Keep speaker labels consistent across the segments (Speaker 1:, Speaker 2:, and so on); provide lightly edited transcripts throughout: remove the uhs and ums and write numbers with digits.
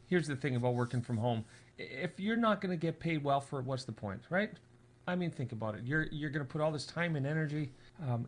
Speaker 1: here's the thing about working from home. If you're not going to get paid well for it, what's the point, right? I mean, think about it. You're going to put all this time and energy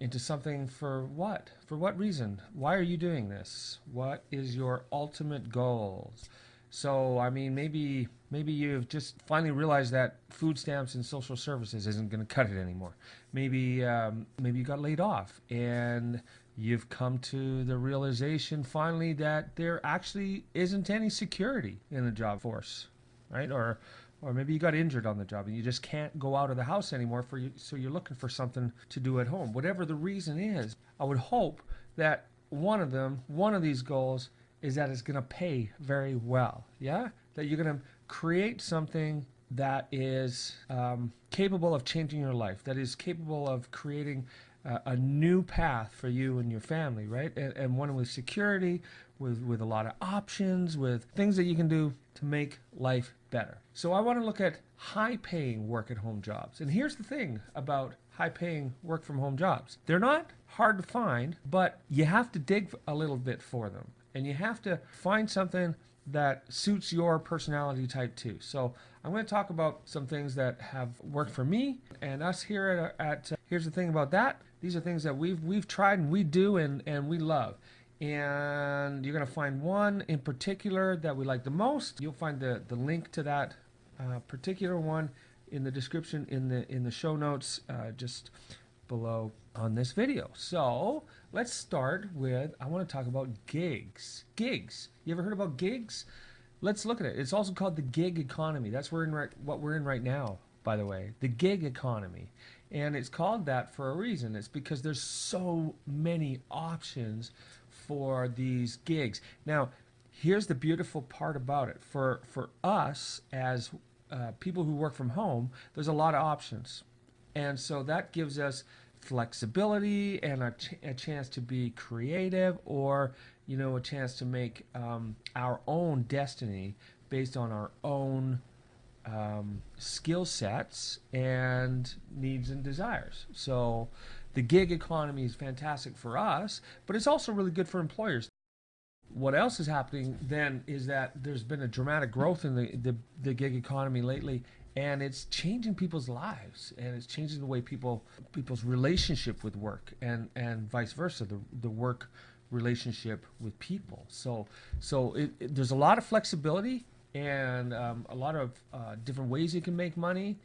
Speaker 1: into something for what? For what reason? Why are you doing this? What is your ultimate goals? So, I mean, maybe you've just finally realized that food stamps and social services isn't going to cut it anymore. Maybe you got laid off and you've come to the realization finally that there actually isn't any security in the job force, right? Or maybe you got injured on the job and you just can't go out of the house anymore for you, so you're looking for something to do at home. Whatever the reason is, I would hope that one of these goals is that it's going to pay very well. Yeah, that you're going to create something that is capable of changing your life, that is capable of creating a new path for you and your family, right? And one with security, with a lot of options, with things that you can do to make life better. So I want to look at high-paying work-at-home jobs. And here's the thing about high-paying work-from-home jobs. They're not hard to find, but you have to dig a little bit for them. And you have to find something that suits your personality type too. So I'm going to talk about some things that have worked for me and us here at here's the thing about that. These are things that we've tried and we do and we love. And you're going to find one in particular that we like the most. You'll find the link to that particular one in the description in the show notes just below on this video. So let's start with, I want to talk about gigs. Gigs. You ever heard about gigs? Let's look at it. It's also called the gig economy. That's what we're in right now, by the way. The gig economy. And it's called that for a reason. It's because there's so many options for these gigs. Now, here's the beautiful part about it. For us as people who work from home, there's a lot of options. And so that gives us flexibility and a chance to be creative, or a chance to make our own destiny based on our own skill sets and needs and desires. So the gig economy is fantastic for us, but it's also really good for employers. What else is happening then is that there's been a dramatic growth in the gig economy lately, and it's changing people's lives, and it's changing the way people's relationship with work, and vice versa, the work relationship with people. So there's a lot of flexibility and a lot of different ways you can make money,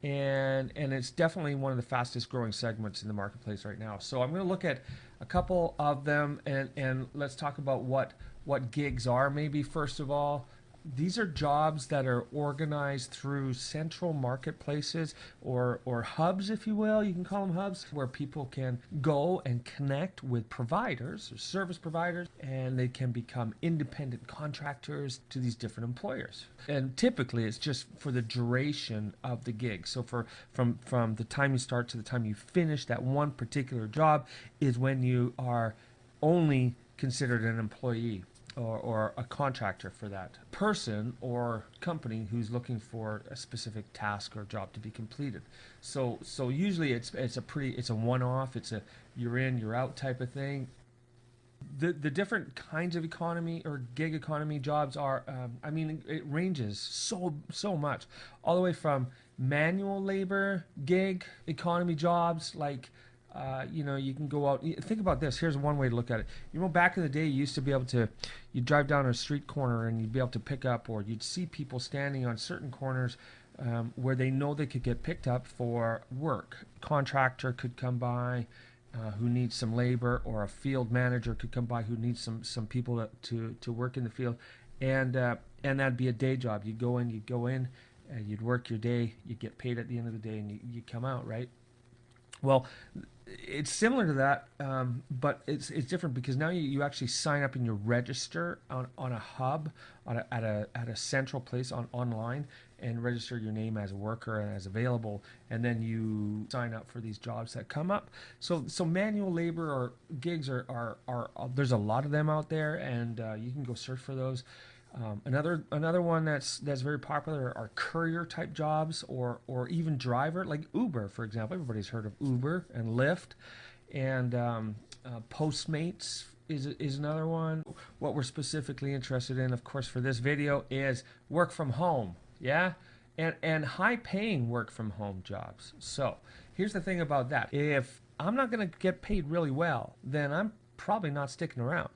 Speaker 1: and it's definitely one of the fastest growing segments in the marketplace right now. So I'm going to look at a couple of them, and let's talk about what gigs are. Maybe first of all, these are jobs that are organized through central marketplaces or hubs, if you will. You can call them hubs, where people can go and connect with providers or service providers, and they can become independent contractors to these different employers. And typically it's just for the duration of the gig. So from the time you start to the time you finish that one particular job is when you are only considered an employee or a contractor for that person or company who's looking for a specific task or job to be completed. So usually it's a one-off, it's a you're in, you're out type of thing. The different kinds of economy or gig economy jobs are, it ranges so much, all the way from manual labor gig economy jobs like you can go out. Think about this. Here's one way to look at it. Back in the day, you used to be able to, you'd drive down a street corner and you'd be able to pick up, or you'd see people standing on certain corners where they know they could get picked up for work. Contractor could come by who needs some labor, or a field manager could come by who needs some people to work in the field, and that'd be a day job. You'd go in, you'd work your day, you'd get paid at the end of the day, and you come out, right? Well, it's similar to that, but it's different because now you actually sign up and you register on a hub, at a central place online, and register your name as a worker and as available, and then you sign up for these jobs that come up. So manual labor or gigs are there's a lot of them out there, and you can go search for those. Another one that's very popular are courier type jobs, or even driver, like Uber, for example. Everybody's heard of Uber and Lyft, and Postmates is another one. What we're specifically interested in, of course, for this video is work from home. Yeah, and high paying work from home jobs. So here's the thing about that. If I'm not going to get paid really well, then I'm probably not sticking around.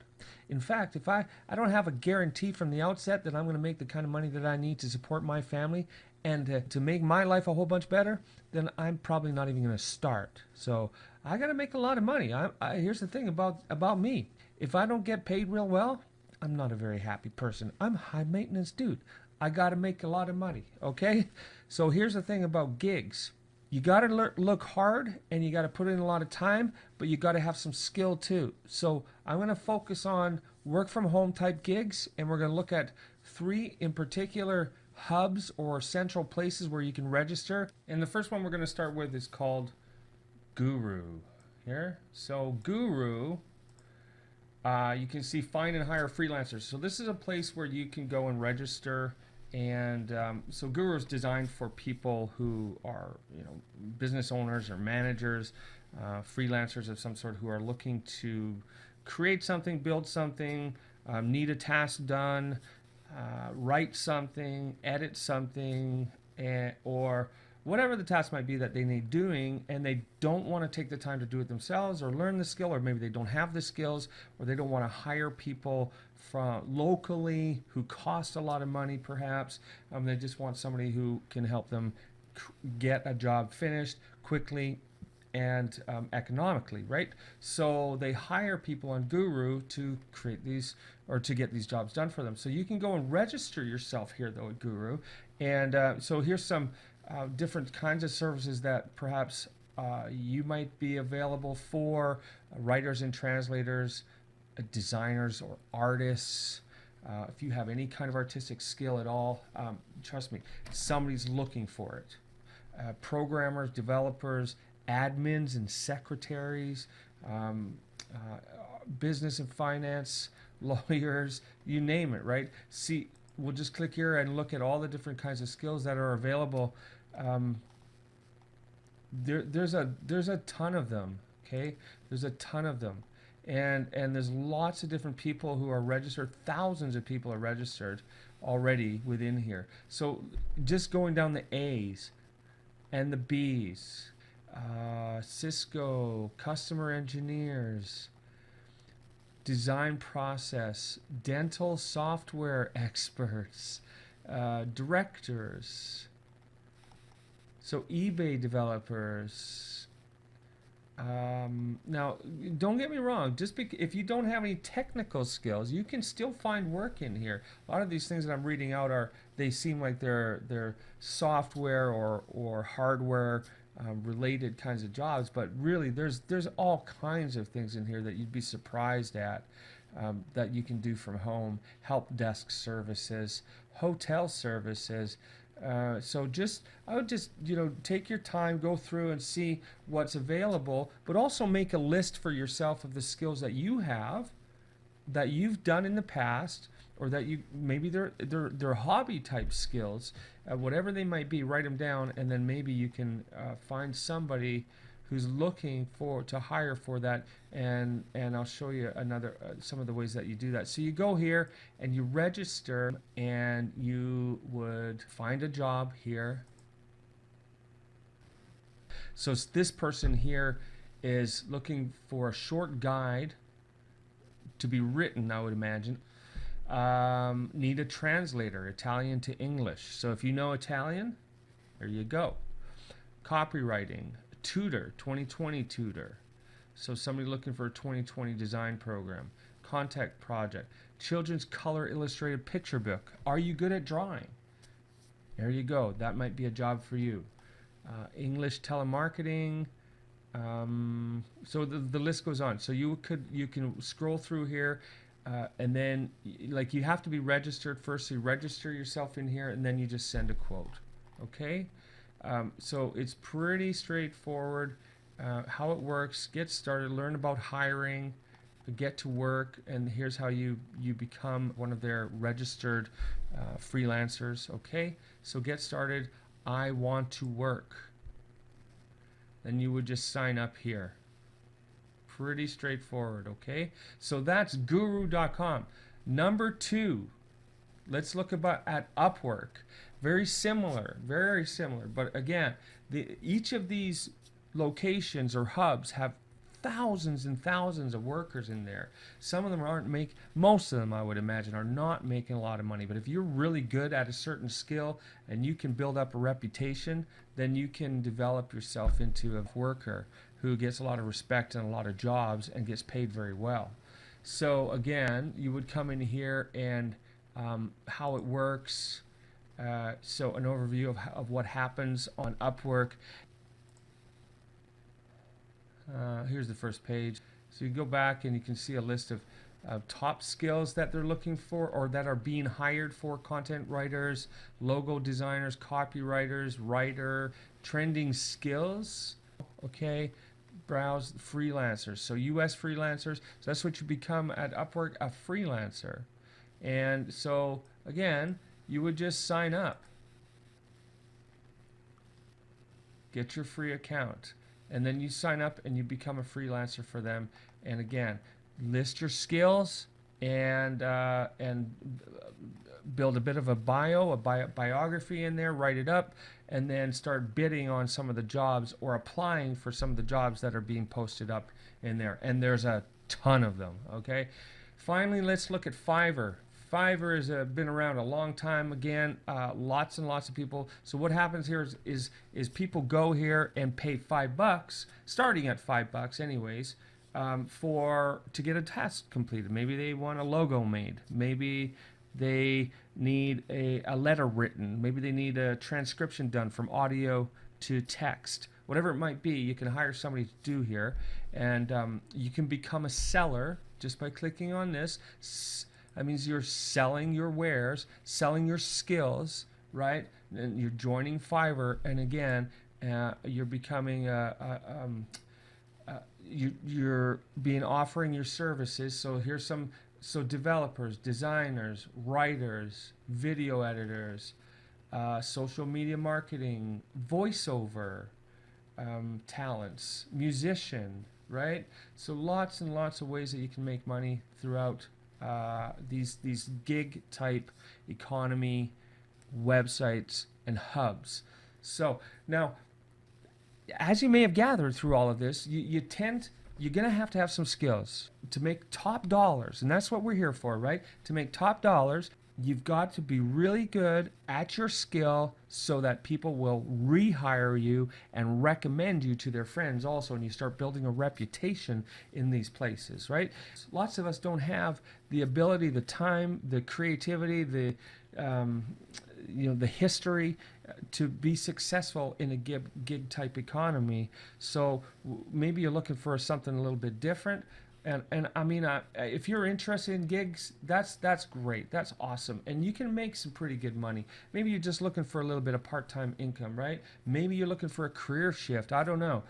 Speaker 1: In fact, if I don't have a guarantee from the outset that I'm going to make the kind of money that I need to support my family and to make my life a whole bunch better, then I'm probably not even going to start. So I got to make a lot of money. Here's the thing about me. If I don't get paid real well, I'm not a very happy person. I'm a high maintenance dude. I got to make a lot of money, okay? So here's the thing about gigs. You got to look hard and you got to put in a lot of time, but you got to have some skill too. So I'm going to focus on work from home type gigs, and we're going to look at 3 in particular hubs or central places where you can register. And the first one we're going to start with is called Guru here. So Guru, you can see find and hire freelancers. So this is a place where you can go and register. And so Guru is designed for people who are, business owners or managers, freelancers of some sort who are looking to create something, build something, need a task done, write something, edit something, or whatever the task might be that they need doing, and they don't want to take the time to do it themselves or learn the skill, or maybe they don't have the skills, or they don't want to hire people from locally who cost a lot of money perhaps. They just want somebody who can help them get a job finished quickly and economically, right? So they hire people on Guru to create these or to get these jobs done for them. So you can go and register yourself here though at Guru. And so here's some different kinds of services that perhaps you might be available for writers and translators, designers or artists. If you have any kind of artistic skill at all, trust me, somebody's looking for it. Programmers, developers, admins and secretaries, business and finance, lawyers, you name it, right? See, we'll just click here and look at all the different kinds of skills that are available. There's a ton of them, okay? There's a ton of them. And there's lots of different people who are registered. Thousands of people are registered already within here. So just going down the A's and the B's, Cisco, customer engineers, design process, dental software experts, directors, so eBay developers. Now, don't get me wrong, if you don't have any technical skills, you can still find work in here. A lot of these things that I'm reading out they seem like they're software or hardware related kinds of jobs, but really there's all kinds of things in here that you'd be surprised at that you can do from home. Help desk services, hotel services. So I would just take your time, go through and see what's available, but also make a list for yourself of the skills that you have, that you've done in the past, or that maybe they're hobby type skills, whatever they might be. Write them down, and then maybe you can find somebody who's looking to hire for that, and I'll show you some of the ways that you do that. So you go here and you register, and you would find a job here. So this person here is looking for a short guide to be written, I would imagine. Need a translator, Italian to English. So if you know Italian, there you go. Copywriting, tutor, 2020 tutor. So somebody looking for a 2020 design program. Contact project, children's color illustrated picture book. Are you good at drawing? There you go. That might be a job for you. English telemarketing. So the list goes on. So you can scroll through here. And then you have to be registered first. So you register yourself in here, and then you just send a quote. Okay? So it's pretty straightforward how it works. Get started, learn about hiring, get to work, and here's how you become one of their registered freelancers. Okay? So get started. I want to work. Then you would just sign up here. pretty straightforward, okay? So that's guru.com. Number 2, let's look at Upwork. Very similar, but again, each of these locations or hubs have thousands and thousands of workers in there. Some of them most of them I would imagine are not making a lot of money, but if you're really good at a certain skill and you can build up a reputation, then you can develop yourself into a worker who gets a lot of respect and a lot of jobs and gets paid very well. So again, you would come in here and how it works. So an overview of what happens on Upwork. Here's the first page. So you go back and you can see a list of top skills that they're looking for or that are being hired for: content writers, logo designers, copywriters, writer, trending skills. Okay, browse freelancers. So US freelancers. So that's what you become at Upwork, a freelancer. And so again, you would just sign up. Get your free account. And then you sign up and you become a freelancer for them. And again, list your skills and build a bit of a biography in there, write it up, and then start bidding on some of the jobs or applying for some of the jobs that are being posted up in there. And there's a ton of them, okay? Finally, let's look at Fiverr. Fiverr has been around a long time. Again, lots and lots of people. So what happens here is people go here and pay $5, starting at $5 anyways, to get a task completed. Maybe they want a logo made. Maybe they need a letter written. Maybe they need a transcription done from audio to text. Whatever it might be, you can hire somebody to do here, and you can become a seller just by clicking on this. That means you're selling your wares, selling your skills, right? And you're joining Fiverr, and again, you're becoming you're being offering your services. So here's so developers, designers, writers, video editors, social media marketing, voiceover talents, musician, right? So lots and lots of ways that you can make money throughout these gig type economy websites and hubs. So now, as you may have gathered through all of this, you're going to have some skills to make top dollars, and that's what we're here for, right? To make top dollars, you've got to be really good at your skill so that people will rehire you and recommend you to their friends also, and you start building a reputation in these places, right? Lots of us don't have the ability, the time, the creativity, the history to be successful in a gig type economy. So maybe you're looking for something a little bit different. And I mean, if you're interested in gigs, that's great. That's awesome. And you can make some pretty good money. Maybe you're just looking for a little bit of part-time income, right? Maybe you're looking for a career shift. I don't know.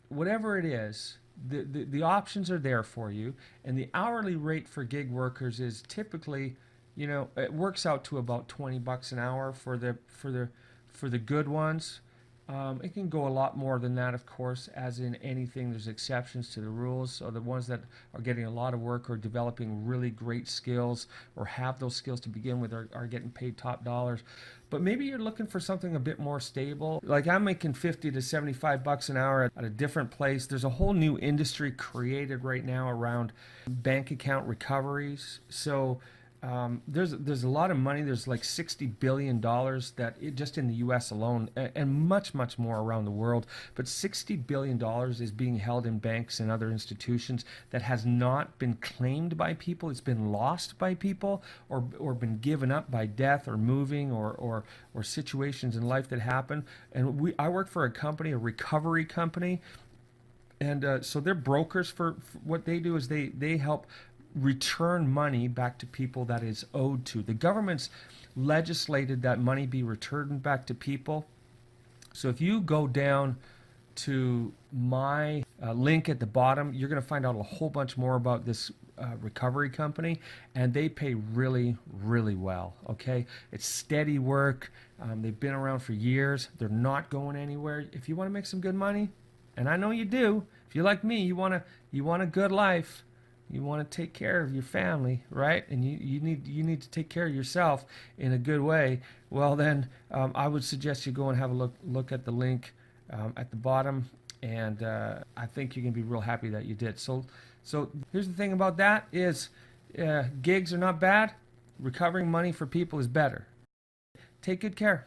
Speaker 1: Whatever it is, the options are there for you. And the hourly rate for gig workers is typically, it works out to about $20 an hour for the good ones. It can go a lot more than that, of course, as in anything. There's exceptions to the rules. So the ones that are getting a lot of work or developing really great skills or have those skills to begin with are getting paid top dollars. But maybe you're looking for something a bit more stable. Like I'm making $50 to $75 an hour at a different place. There's a whole new industry created right now around bank account recoveries. So there's a lot of money. There's like $60 billion just in the U.S. alone, and much more around the world. But $60 billion is being held in banks and other institutions that has not been claimed by people. It's been lost by people or been given up by death or moving or situations in life that happen. And I work for a company, a recovery company, and so they're brokers for what they do is they help return money back to people that is owed to. The government's legislated that money be returned back to people. So if you go down to my link at the bottom, you're going to find out a whole bunch more about this recovery company, and they pay really well. Okay, it's steady work. They've been around for years. They're not going anywhere. If you want to make some good money, and I know you do, if If you're like me, you want a good life, you want to take care of your family, right? And you need to take care of yourself in a good way. Well, then I would suggest you go and have a look at the link at the bottom, and I think you're gonna be real happy that you did. So here's the thing about that is gigs are not bad. Recovering money for people is better. Take good care.